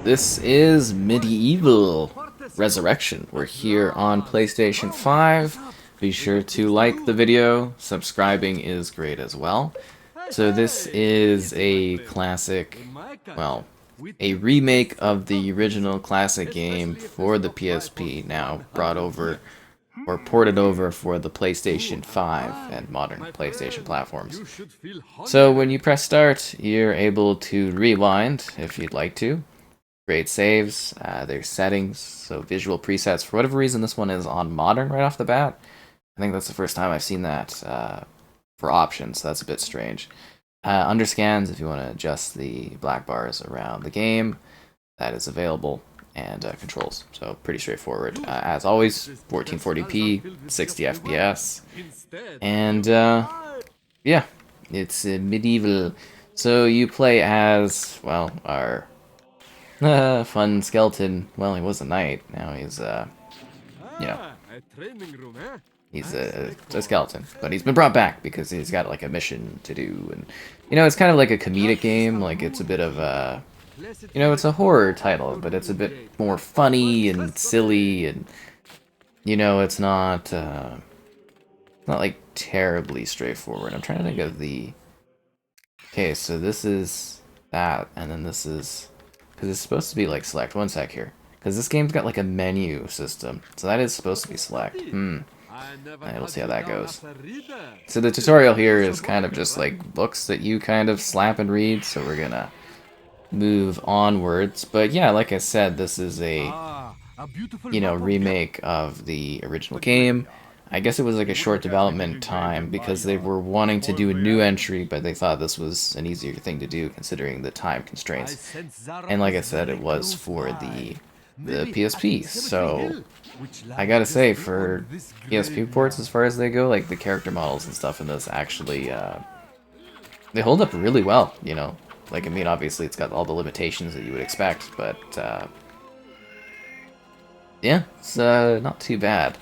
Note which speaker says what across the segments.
Speaker 1: This is MediEvil Resurrection. We're here on PlayStation 5. Be sure to like the video. Subscribing is great as well. So this is a classic, well, a remake of the original classic game for the PSP, now brought over or ported over for the PlayStation 5 and modern PlayStation platforms. So when you press start, you're able to rewind if you'd like to. Great saves, there's settings, so visual presets. For whatever reason, this one is on modern right off the bat. I think that's the first time I've seen that for options, so that's a bit strange. Underscans, if you want to adjust the black bars around the game, that is available, and controls, so pretty straightforward. As always, 1440p, 60 FPS, and yeah, it's medieval. So you play as, well, our fun skeleton. Well, he was a knight. Now he's, you know, he's a skeleton. But he's been brought back because he's got, like, a mission to do. And, it's kind of like a comedic game. Like, it's a bit of a, it's a horror title, but it's a bit more funny and silly. And, it's not like, terribly straightforward. I'm trying to think of the... Okay, so this is that, and then this is... Because it's supposed to be like select. One sec here. Because this game's got like a menu system. So that is supposed to be select. And we'll see how that goes. So the tutorial here is kind of just like books that you kind of slap and read. So we're gonna move onwards. But yeah, like I said, this is a, remake of the original game. I guess it was like a short development time because they were wanting to do a new entry, but they thought this was an easier thing to do considering the time constraints. And like I said, it was for the PSP. So I gotta say, for PSP ports as far as they go, like the character models and stuff in this actually, they hold up really well, Like, I mean, obviously it's got all the limitations that you would expect, but yeah, it's not too bad.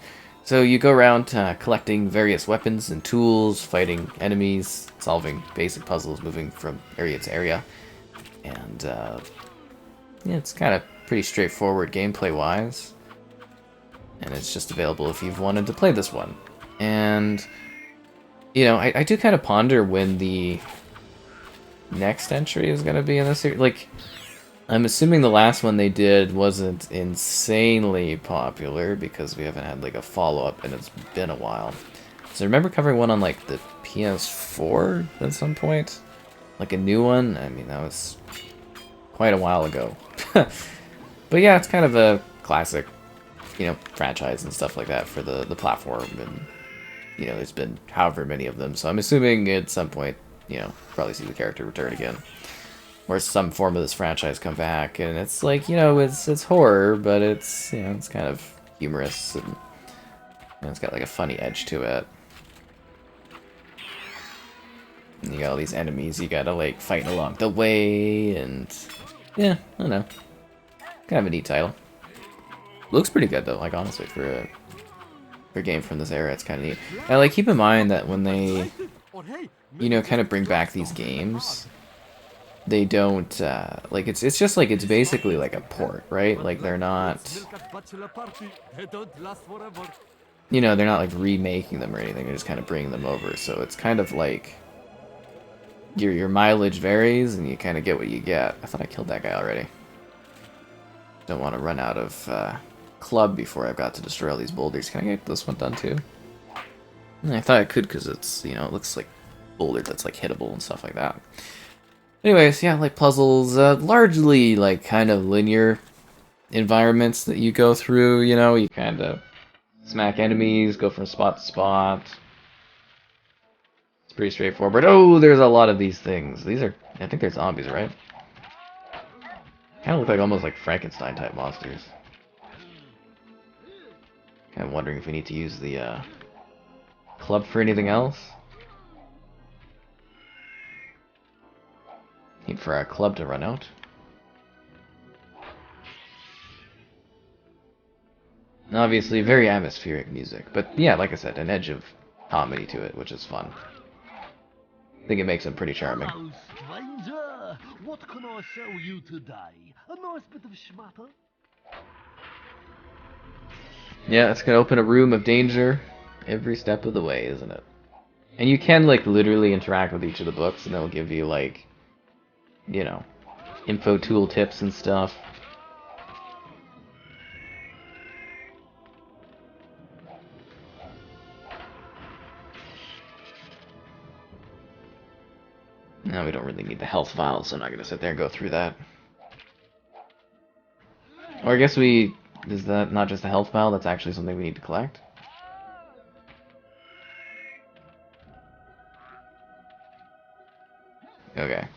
Speaker 1: So you go around collecting various weapons and tools, fighting enemies, solving basic puzzles, moving from area to area. And yeah, it's kind of pretty straightforward gameplay-wise. And it's just available if you've wanted to play this one. And, I do kind of ponder when the next entry is going to be in this series. Like, I'm assuming the last one they did wasn't insanely popular because we haven't had like a follow-up and it's been a while. So I remember covering one on like the PS4 at some point. Like a new one. I mean, that was quite a while ago. But yeah, it's kind of a classic, franchise and stuff like that for the platform. And, there's been however many of them. So I'm assuming at some point, probably see the character return again. Or some form of this franchise come back, and it's like, it's horror, but it's, it's kind of humorous, and it's got like a funny edge to it. And you got all these enemies you gotta like fight along the way, and yeah, I don't know. Kind of a neat title. Looks pretty good though, like honestly, for a game from this era, it's kind of neat. And like keep in mind that when they, kind of bring back these games, they don't, like, it's just like, it's basically like a port, right? Like, they're not, they're not like remaking them or anything, they're just kind of bringing them over, so it's kind of like, your mileage varies, and you kind of get what you get. I thought I killed that guy already. Don't want to run out of, club before I've got to destroy all these boulders. Can I get this one done too? I thought I could, because it's, it looks like boulder that's like hittable and stuff like that. Anyways, yeah, like puzzles, largely like kind of linear environments that you go through, you kind of smack enemies, go from spot to spot. It's pretty straightforward. Oh, there's a lot of these things. These are, I think they're zombies, right? Kind of look like almost like Frankenstein type monsters. Kind of wondering if we need to use the club for anything else. Need for our club to run out. Obviously, very atmospheric music, but yeah, like I said, an edge of comedy to it, which is fun. I think it makes them pretty charming.
Speaker 2: What can I sell you today? A nice bit of schmatter?
Speaker 1: Yeah, it's gonna open a room of danger every step of the way, isn't it? And you can, like, literally interact with each of the books, and they'll give you, like, you know, info tool tips and stuff. Now we don't really need the health file, so I'm not gonna sit there and go through that. Or I guess is that not just a health file, that's actually something we need to collect? Okay.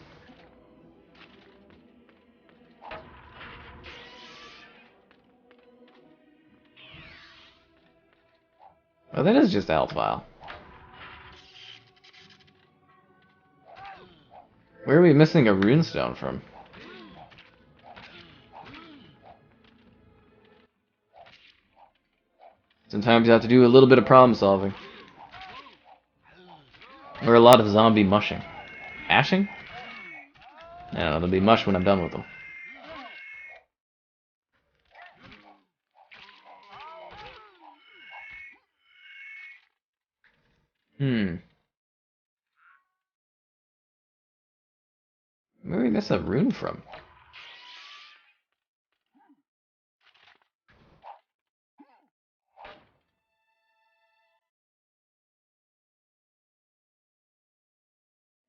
Speaker 1: Oh, that is just a health file. Where are we missing a runestone from? Sometimes you have to do a little bit of problem solving. Or a lot of zombie mushing. Ashing? I don't know, they'll be mush when I'm done with them. Where did we miss a rune from?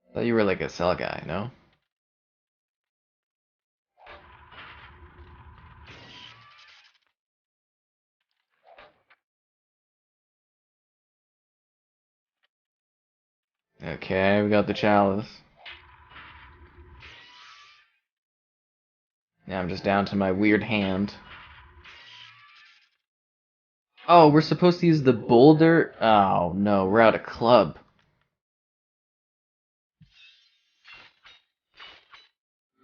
Speaker 1: I thought you were like a cell guy, no? Okay, we got the chalice. Now I'm just down to my weird hand. Oh, we're supposed to use the boulder? Oh no, we're out of club.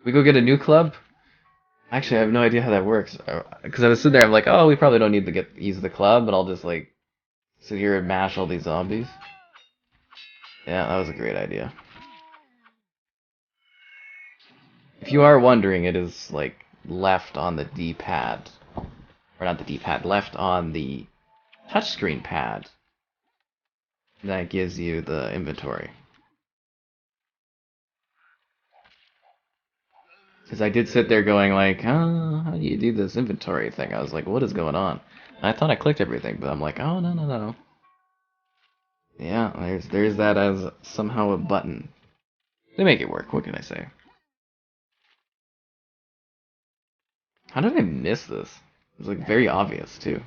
Speaker 1: We go get a new club? Actually, I have no idea how that works. Because I was sitting there, I'm like, oh, we probably don't need to use the club, but I'll just like sit here and mash all these zombies. Yeah, that was a great idea. If you are wondering, it is like left on the D-pad. Or not the D-pad, left on the touchscreen pad. That gives you the inventory. Because I did sit there going like, oh, how do you do this inventory thing? I was like, what is going on? And I thought I clicked everything, but I'm like, oh, no. Yeah, there's that as somehow a button. They make it work, what can I say? How did I miss this? It was like very obvious, too.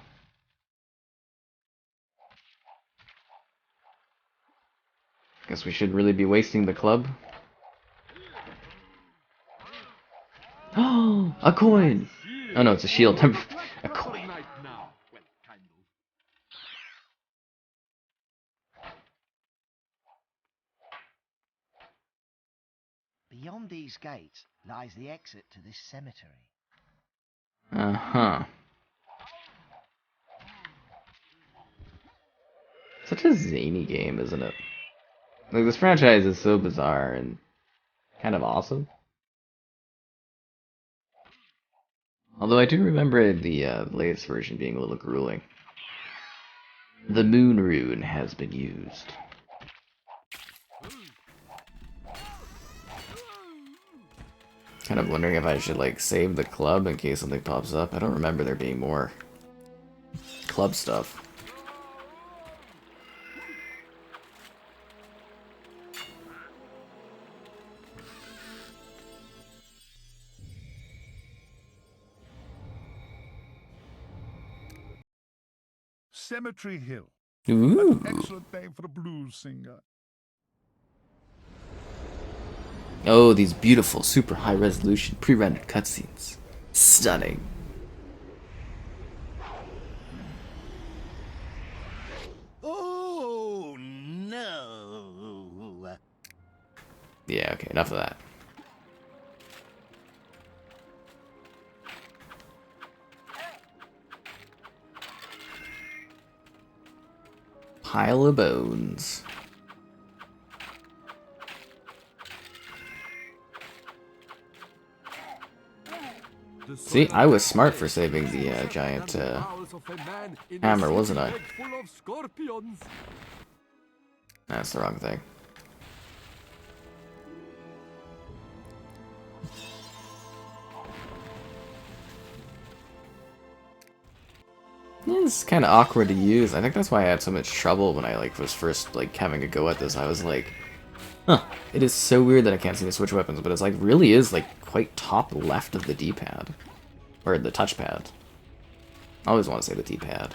Speaker 1: Guess we should really be wasting the club. Oh, a coin! Oh no, it's a shield. A coin.
Speaker 3: Beyond these gates lies the exit to this cemetery.
Speaker 1: Uh-huh. Such a zany game, isn't it? Like, this franchise is so bizarre and kind of awesome. Although I do remember the latest version being a little grueling. The moon rune has been used. Kind of wondering if I should like save the club in case something pops up. I don't remember there being more club stuff.
Speaker 4: Cemetery Hill.
Speaker 1: Ooh.
Speaker 4: An excellent name for a blues singer.
Speaker 1: Oh, these beautiful, super high resolution pre-rendered cutscenes. Stunning.
Speaker 3: Oh, no.
Speaker 1: Yeah, okay, enough of that. Pile of bones. See, I was smart for saving the giant hammer, wasn't I? That's the wrong thing. Yeah, this is kind of awkward to use. I think that's why I had so much trouble when I was first having a go at this. I was like, huh, it is so weird that I can't seem to switch weapons, but it's really is quite top left of the D-pad. Or the touchpad. I always want to say the D-pad.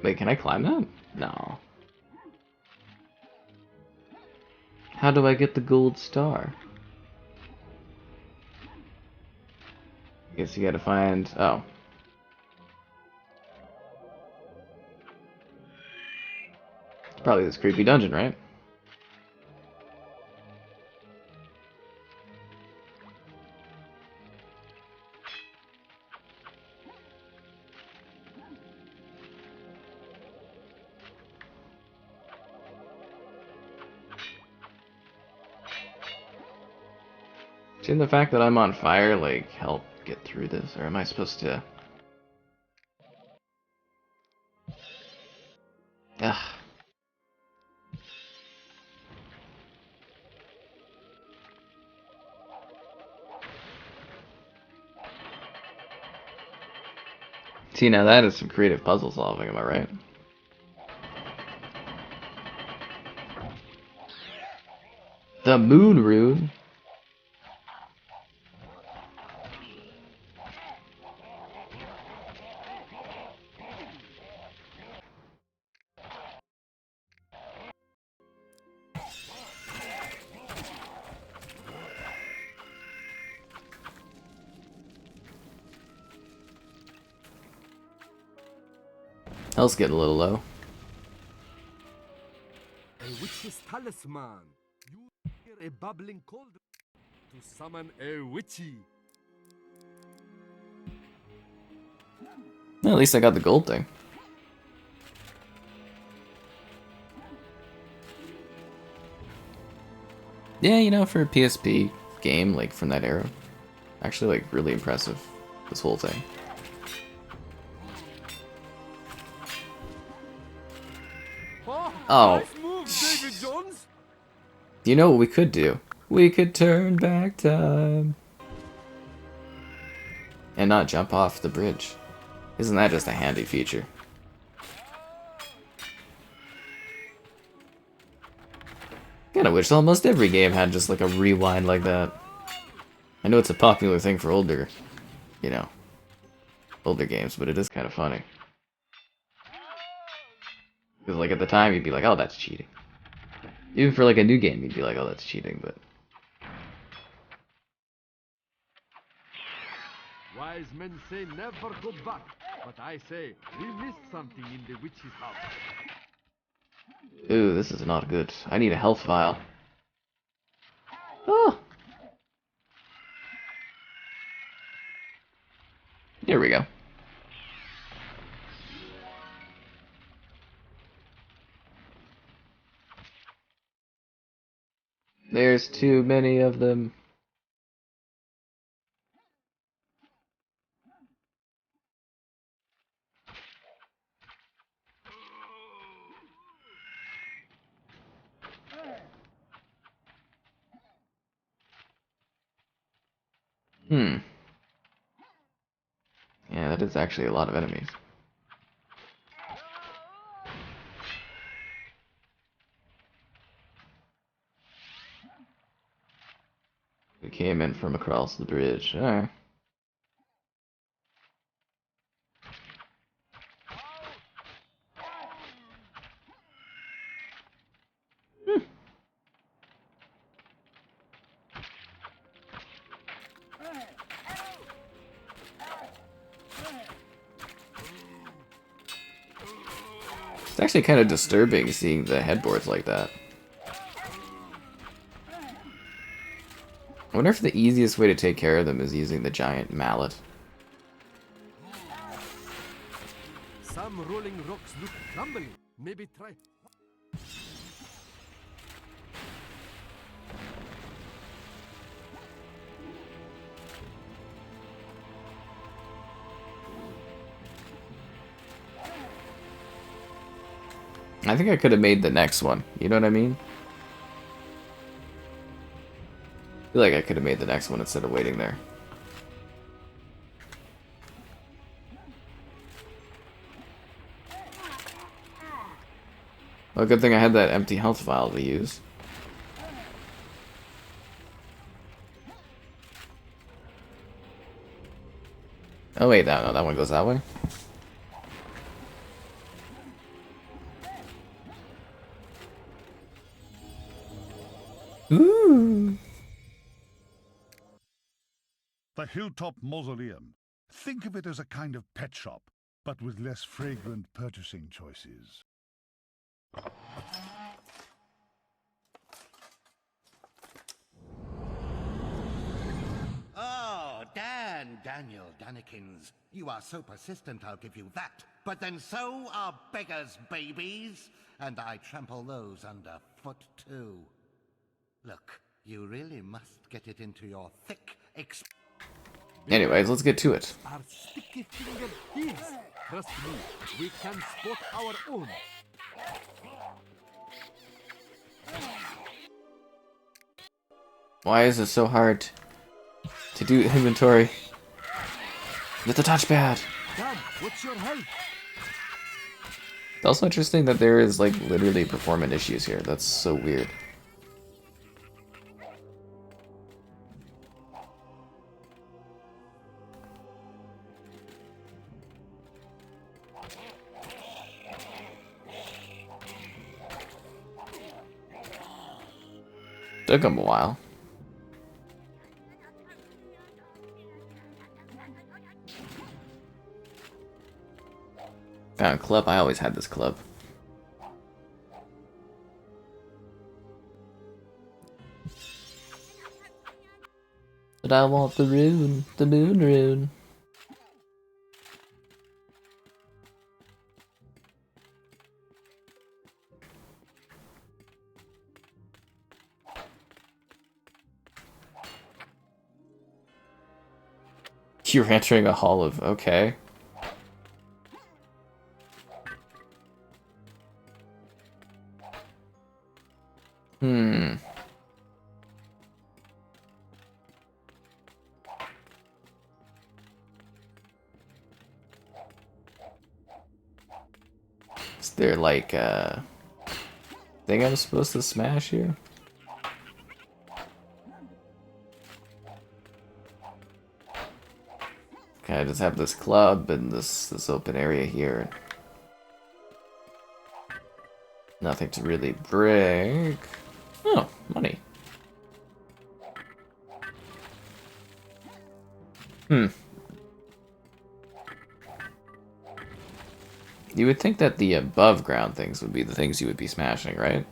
Speaker 1: Wait, can I climb that? No. How do I get the gold star? Guess you gotta find... oh. It's probably this creepy dungeon, right? Shouldn't the fact that I'm on fire, help get through this? Or am I supposed to... ugh. See, now that is some creative puzzle solving, am I right? The moon rune? Hell's getting a little low.
Speaker 5: A witch's talisman. You hear a bubbling cauldron to summon a witchy.
Speaker 1: Well, at least I got the gold thing. Yeah, you know, for a PSP game, from that era, actually, really impressive, this whole thing. Oh.
Speaker 5: Nice move, David Jones.
Speaker 1: You know what we could do? We could turn back time. And not jump off the bridge. Isn't that just a handy feature? Kinda wish almost every game had just a rewind like that. I know it's a popular thing for older, older games, but it is kind of funny. Because at the time you'd be like, oh, that's cheating. Even for a new game, you'd be like, oh, that's cheating, but...
Speaker 5: Wise men say never go back, but I say we missed something in the witch's house.
Speaker 1: Ooh, this is not good. I need a health vial. Oh! Here we go. There's too many of them. Yeah, that is actually a lot of enemies. We came in from across the bridge. Alright. It's actually kind of disturbing seeing the headboards like that. I wonder if the easiest way to take care of them is using the giant mallet.
Speaker 5: Some rolling rocks look crumbly. Maybe try.
Speaker 1: I think I could have made the next one. You know what I mean? I feel like I could have made the next one instead of waiting there. Well, good thing I had that empty health vial to use. Oh wait, no, that one goes that way? Ooh.
Speaker 4: The Hilltop Mausoleum. Think of it as a kind of pet shop, but with less fragrant purchasing choices.
Speaker 6: Oh, Daniel Danikins. You are so persistent, I'll give you that. But then so are beggars' babies, and I trample those underfoot too. Look, you really must get it into your thick
Speaker 1: Anyways, let's get to it.
Speaker 5: Are sticky-fingered thieves. Trust me, we can spot our own.
Speaker 1: Why is it so hard to do inventory with the touchpad?
Speaker 5: Dan, what's your health?
Speaker 1: It's also interesting that there is like literally performance issues here. That's so weird. Took him a while. Found a club. I always had this club. But I want the rune, the moon rune. You're entering a hall of... okay. Is there like a thing I'm supposed to smash here? Okay, I just have this club and this open area here. Nothing to really break. Oh, money. You would think that the above ground things would be the things you would be smashing, right?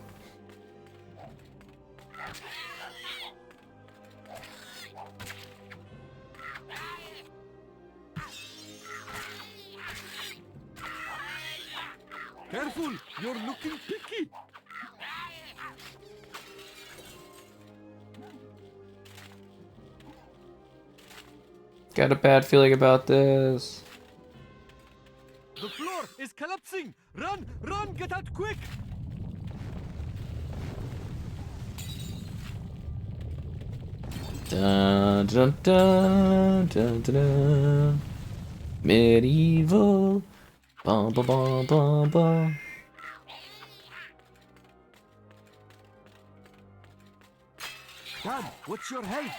Speaker 5: Careful, you're looking picky.
Speaker 1: Got a bad feeling about this.
Speaker 5: The floor is collapsing. Run, run, get out quick.
Speaker 1: Dun dun dun dun dun dun. Medieval. Bum bum bum bum bum.
Speaker 5: Dan, what's your health?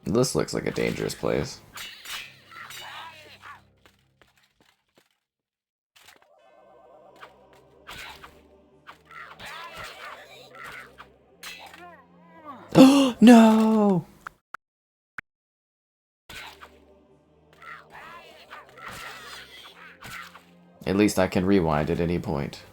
Speaker 1: This looks like a dangerous place. Oh no! At least I can rewind at any point.